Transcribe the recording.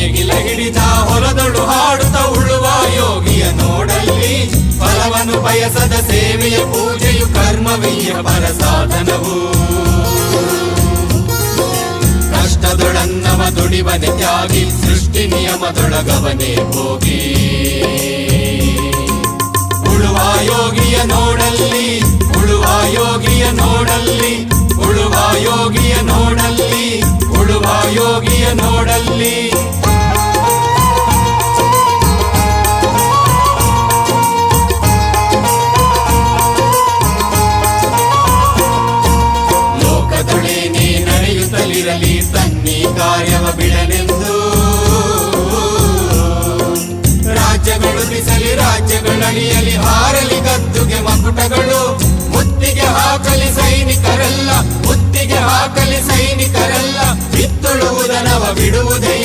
ನೇಗಿಲ ಹಿಡಿದ ಹೊಲದೊಳು ಹಾಡುತ್ತ ಉಳುವ ಯೋಗಿಯ ನೋಡಲ್ಲಿ ಫಲವನ್ನು ಬಯಸದ ಸೇವೆಯ ಪೂಜೆಯು ಕರ್ಮವೀಯ ಪರ ಸಾಧನವು ಕಷ್ಟದೊಳನ್ನವ ದುಡಿವನೆ ತ್ಯಾಗಿ ಸೃಷ್ಟಿ ನಿಯಮದೊಳಗವನೇ ಹೋಗಿ ಉಳುವ ಯೋಗಿಯ ನೋಡಲ್ಲಿ ಉಳುವ ಯೋಗಿಯ ನೋಡಲ್ಲಿ ಉಳುವ ಯೋಗಿಯ ನೋಡಲ್ಲಿ ಉಳುವ ಯೋಗಿಯ ನೋಡಲ್ಲಿ ಲೋಕದೊಳೆ ನೀ ನಡೆಯುತ್ತಲಿರಲಿ ತನ್ನಿ ಕಾರ್ಯವ ಬಿಡನೆಂದು ರಾಜ್ಯಗಳು ಬಿಸಲಿ ರಾಜ್ಯಗಳಡಿಯಲಿ ಹಾರಲಿ ಗದ್ದುಗೆ ಮಕುಟಗಳು ಮುತ್ತಿಗೆ ಹಾಕಲಿ ಸೈನಿಕರೆಲ್ಲ ಮುತ್ತಿಗೆ ಹಾಕಲಿ ಸೈನಿಕರೆಲ್ಲ ಬಿತ್ತುಳುವುದನವ ಬಿಡುವುದೇ